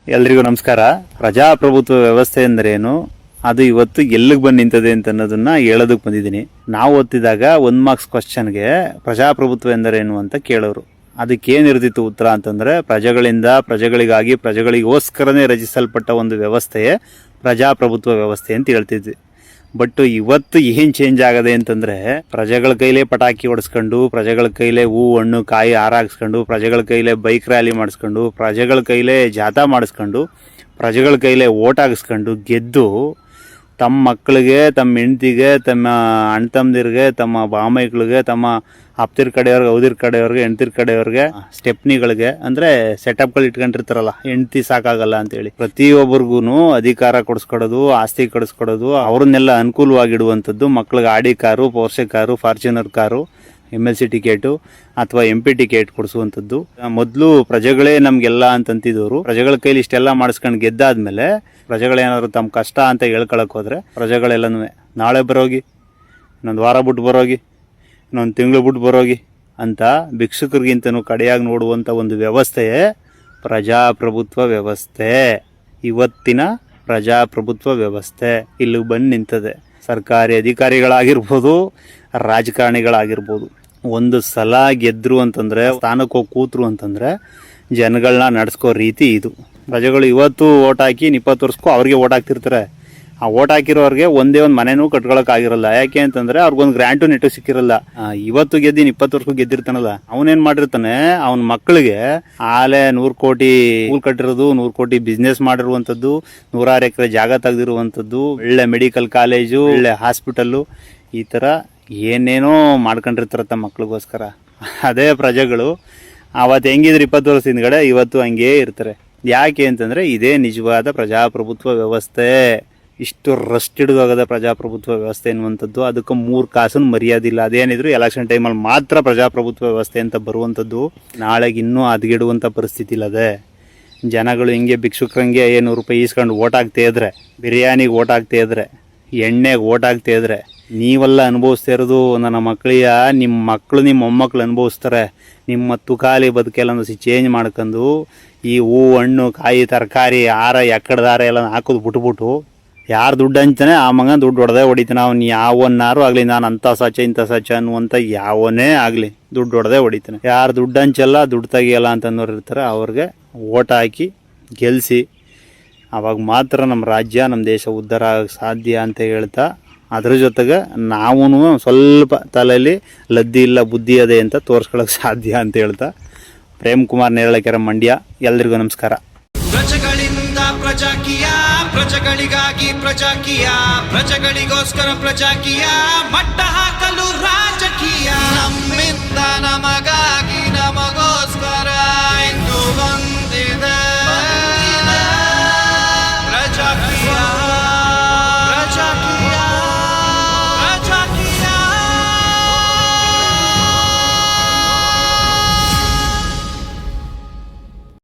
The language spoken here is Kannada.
ಎಲ್ರಿಗೂ ನಮಸ್ಕಾರ. ಪ್ರಜಾಪ್ರಭುತ್ವ ವ್ಯವಸ್ಥೆ ಅಂದ್ರೇನು, ಅದು ಇವತ್ತು ಎಲ್ಲಿಗೆ ಬಂದು ನಿಂತದೆ ಅಂತ ಅನ್ನೋದನ್ನ ಹೇಳೋದಕ್ಕೆ ಬಂದಿದ್ದೀನಿ. ನಾವು ಓದ್ತಿದ್ದಾಗ 1 ಮಾರ್ಕ್ಸ್ ಕ್ವಶನ್ಗೆ ಪ್ರಜಾಪ್ರಭುತ್ವ ಎಂದರೇನು ಅಂತ ಕೇಳೋರು. ಅದಕ್ಕೇನಿರ್ತಿತ್ತು ಉತ್ತರ ಅಂತಂದ್ರೆ, ಪ್ರಜೆಗಳಿಂದ ಪ್ರಜೆಗಳಿಗಾಗಿ ಪ್ರಜೆಗಳಿಗೋಸ್ಕರನೇ ರಚಿಸಲ್ಪಟ್ಟ ಒಂದು ವ್ಯವಸ್ಥೆಯೇ ಪ್ರಜಾಪ್ರಭುತ್ವ ವ್ಯವಸ್ಥೆ ಅಂತ ಹೇಳ್ತಿದ್ವಿ. ಬಟ್ ಇವತ್ತು ಏನ್ ಚೇಂಜ್ ಆಗದೆ ಅಂತಂದ್ರೆ, ಪ್ರಜೆಗಳ ಕೈಲೇ ಪಟಾಕಿ ಹೊಡೆಸ್ಕೊಂಡು, ಪ್ರಜೆಗಳ ಕೈಲೇ ಹೂ ಹಣ್ಣು ಕಾಯಿ ಹಾರ ಹಾಕ್ಸ್ಕೊಂಡು, ಪ್ರಜೆಗಳ ಕೈಲೇ ಬೈಕ್ ರ್ಯಾಲಿ ಮಾಡಿಸ್ಕೊಂಡು, ಪ್ರಜೆಗಳ ಕೈಲೇ ಜಾಥಾ ಮಾಡಿಸ್ಕೊಂಡು, ಪ್ರಜೆಗಳ ಕೈಲೇ ಓಟ್ ಹಾಕಿಸ್ಕೊಂಡು ಗೆದ್ದು ತಮ್ಮ ಮಕ್ಕಳಿಗೆ, ತಮ್ಮ ಹೆಂಡ್ತಿಗೆ, ತಮ್ಮ ಅಣ್ಣ ತಮ್ಮದಿರಿಗೆ, ತಮ್ಮ ಬಾಮೈಗಳಿಗೆ, ತಮ್ಮ ಅಪ್ತಿರ್ ಕಡೆಯವ್ರಿಗೆ, ಔದಿರ್ ಕಡೆಯವ್ರಿಗೆ, ಹೆಂಡ್ತಿರ್ ಕಡೆಯವ್ರಿಗೆ, ಸ್ಟೆಪ್ನಿಗಳಿಗೆ ಅಂದ್ರೆ ಸೆಟಪ್ಗಳು ಇಟ್ಕೊಂಡಿರ್ತಾರಲ್ಲ, ಹೆಂಡ್ತಿ ಸಾಕಾಗಲ್ಲ ಅಂತೇಳಿ ಪ್ರತಿಯೊಬ್ಬರಿಗೂ ಅಧಿಕಾರ ಕೊಡಿಸ್ಕೊಡೋದು, ಆಸ್ತಿ ಕೊಡಿಸ್ಕೊಡೋದು, ಅವ್ರನ್ನೆಲ್ಲ ಅನುಕೂಲವಾಗಿಡುವಂಥದ್ದು. ಮಕ್ಳಿಗೆ Audi car, ಪೋರ್ಷೆ car, Fortuner car, MLC ticket ಅಥವಾ MP ಟಿಕೆಟ್ ಕೊಡಿಸುವಂಥದ್ದು. ಮೊದಲು ಪ್ರಜೆಗಳೇ ನಮ್ಗೆಲ್ಲ ಅಂತಂತಿದ್ದವರು, ಪ್ರಜೆಗಳ ಕೈಲಿ ಇಷ್ಟೆಲ್ಲ ಮಾಡಿಸ್ಕೊಂಡು ಗೆದ್ದಾದ್ಮೇಲೆ ಪ್ರಜೆಗಳೇನಾದ್ರು ತಮ್ಮ ಕಷ್ಟ ಅಂತ ಹೇಳ್ಕೊಳಕ್ ಹೋದ್ರೆ ಪ್ರಜೆಗಳೆಲ್ಲನೂ ನಾಳೆ ಬರೋಗಿ, ಇನ್ನೊಂದು ವಾರ ಬಿಟ್ಟು ಬರೋಗಿ, ಇನ್ನೊಂದು ತಿಂಗಳು ಬಿಟ್ಟು ಬರೋಗಿ ಅಂತ ಭಿಕ್ಷುಕರಿಗಿಂತನೂ ಕಡೆಯಾಗಿ ನೋಡುವಂಥ ಒಂದು ವ್ಯವಸ್ಥೆಯೇ ಪ್ರಜಾಪ್ರಭುತ್ವ ವ್ಯವಸ್ಥೆ. ಇವತ್ತಿನ ಪ್ರಜಾಪ್ರಭುತ್ವ ವ್ಯವಸ್ಥೆ ಇಲ್ಲಿಗೆ ಬಂದು ನಿಂತದೆ. ಸರ್ಕಾರಿ ಅಧಿಕಾರಿಗಳಾಗಿರ್ಬೋದು, ರಾಜಕಾರಣಿಗಳಾಗಿರ್ಬೋದು, ಒಂದು ಸಲ ಗೆದ್ರು ಅಂತಂದ್ರೆ, ಸ್ಥಾನಕ್ಕೆ ಹೋಗಿ ಕೂತ್ರು ಅಂತಂದ್ರೆ ಜನಗಳನ್ನ ನಡೆಸ್ಕೋ ರೀತಿ ಇದು. ಪ್ರಜೆಗಳು ಇವತ್ತು ಓಟ್ ಹಾಕಿ 20 ವರ್ಷಕ್ಕೂ ಅವ್ರಿಗೆ ಓಟ್ ಹಾಕ್ತಿರ್ತಾರೆ. ಆ ಓಟ್ ಹಾಕಿರೋರಿಗೆ ಒಂದೇ ಒಂದು ಮನೆನೂ ಕಟ್ಕೊಳಕ್ಕಾಗಿರಲ್ಲ. ಯಾಕೆ ಅಂತಂದ್ರೆ ಅವ್ರಿಗೊಂದು ಗ್ರಾಂಟು ನೆಟ್ಟು ಸಿಕ್ಕಿರಲ್ಲ. ಇವತ್ತು ಗೆದ್ದು 20 ವರ್ಷಕ್ಕೂ ಗೆದ್ದಿರ್ತಾನಲ್ಲ, ಅವನೇನ್ ಮಾಡಿರ್ತಾನೆ, ಅವನ ಮಕ್ಕಳಿಗೆ ಆಲೆ 100 ಕೋಟಿ ಸ್ಕೂಲ್ ಕಟ್ಟಿರೋದು, 100 ಕೋಟಿ ಬಿಸ್ನೆಸ್ ಮಾಡಿರುವಂಥದ್ದು, 100 ಎಕರೆ ಜಾಗ ತೆಗೆದಿರುವಂಥದ್ದು, ಒಳ್ಳೆ ಮೆಡಿಕಲ್ ಕಾಲೇಜು, ಒಳ್ಳೆ ಹಾಸ್ಪಿಟಲ್ಲು, ಈ ಥರ ಏನೇನೋ ಮಾಡ್ಕೊಂಡಿರ್ತಾರ ತಮ್ಮ ಮಕ್ಳಿಗೋಸ್ಕರ. ಅದೇ ಪ್ರಜೆಗಳು ಅವತ್ತು ಹೆಂಗಿದ್ರು 20 ವರ್ಷದ ಹಿಂದ್ಗಡೆ ಇವತ್ತು ಹಂಗೇ ಇರ್ತಾರೆ. ಯಾಕೆ ಅಂತಂದ್ರೆ ಇದೇ ನಿಜವಾದ ಪ್ರಜಾಪ್ರಭುತ್ವ ವ್ಯವಸ್ಥೆ. ಇಷ್ಟು ರಸ್ಟ್ ಹಿಡಿದೋಗದ ಪ್ರಜಾಪ್ರಭುತ್ವ ವ್ಯವಸ್ಥೆ ಎನ್ನುವಂಥದ್ದು. ಅದಕ್ಕೆ 3 ಕಾಸನ್ನು ಮರ್ಯಾದಿಲ್ಲ. ಅದೇನಿದ್ರು ಎಲೆಕ್ಷನ್ ಟೈಮಲ್ಲಿ ಮಾತ್ರ ಪ್ರಜಾಪ್ರಭುತ್ವ ವ್ಯವಸ್ಥೆ ಅಂತ ಬರುವಂಥದ್ದು. ನಾಳೆಗೆ ಇನ್ನೂ ಹದಗೆಡುವಂಥ ಪರಿಸ್ಥಿತಿ ಇಲ್ಲದೆ ಜನಗಳು ಹಿಂಗೆ ಭಿಕ್ಷುಕರಂಗೆ 100 ರೂಪಾಯಿ ಈಸ್ಕೊಂಡು ಓಟ್ ಆಗ್ತಾ ಇದ್ರೆ, ಬಿರಿಯಾನಿಗೆ ಓಟ್ ಆಗ್ತಾ ಇದ್ರೆ, ಎಣ್ಣೆಗೆ ಓಟ್ ಆಗ್ತಾ ಇದ್ರೆ, ನೀವೆಲ್ಲ ಅನುಭವಿಸ್ತಾ ಇರೋದು ನನ್ನ ಮಕ್ಕಳಿಯ, ನಿಮ್ಮ ಮಕ್ಕಳು ನಿಮ್ಮ ಮೊಮ್ಮಕ್ಕಳು ಅನುಭವಿಸ್ತಾರೆ. ನಿಮ್ಮ ತುಕಾಲಿ ಬದುಕೆಲ್ಲ ಚೇಂಜ್ ಮಾಡ್ಕೊಂಡು ಈ ಹೂ ಹಣ್ಣು ಕಾಯಿ ತರಕಾರಿ ಆರ ಎಕ್ಕಡದಾರ ಎಲ್ಲ ಹಾಕೋದು ಬಿಟ್ಬಿಟ್ಟು, ಯಾರು ದುಡ್ಡು ಹಂಚ್ತಾನೆ ಆ ಮಗನ ದುಡ್ಡು ಹೊಡೆದೇ ಹೊಡಿತಾನೆ. ಅವ್ನು ಯಾವನ್ನಾರು ಆಗಲಿ, ನಾನು ಅಂಥ ಸಚ ಇಂಥ ಸಚ ಅನ್ನುವಂಥ ಯಾವನೇ ಆಗಲಿ ದುಡ್ಡು ಹೊಡೆದೇ ಹೊಡಿತಾನೆ. ಯಾರು ದುಡ್ಡು ಹಂಚಲ್ಲ, ದುಡ್ಡು ತೆಗಿಯಲ್ಲ ಅಂತಂದವ್ರು ಇರ್ತಾರೆ, ಅವ್ರಿಗೆ ಓಟ್ ಹಾಕಿ ಗೆಲ್ಲಿಸಿ, ಅವಾಗ ಮಾತ್ರ ನಮ್ಮ ರಾಜ್ಯ, ನಮ್ಮ ದೇಶ ಉದ್ಧಾರ ಆಗಕ್ಕೆ ಸಾಧ್ಯ ಅಂತ ಹೇಳ್ತಾ, ಅದ್ರ ಜೊತೆಗೆ ನಾವೂ ಸ್ವಲ್ಪ ತಲೆಯಲ್ಲಿ ಲದ್ದಿ ಇಲ್ಲ ಬುದ್ಧಿ ಅದೇ ಅಂತ ತೋರಿಸ್ಕೊಳ್ಳೋಕೆ ಸಾಧ್ಯ ಅಂತ ಹೇಳ್ತಾ, ಪ್ರೇಮ್ ಕುಮಾರ್ ನೇರಳೆಕೆರೆ, ಮಂಡ್ಯ. ಎಲ್ರಿಗೂ ನಮಸ್ಕಾರ. ಪ್ರಜೆಗಳಿಂದ ಪ್ರಜಾಕೀಯ, ಪ್ರಜೆಗಳಿಗಾಗಿ ಪ್ರಜಾಕೀಯ, ಪ್ರಜೆಗಳಿಗೋಸ್ಕರ ಪ್ರಜಾಕೀಯ, ಮಟ್ಟ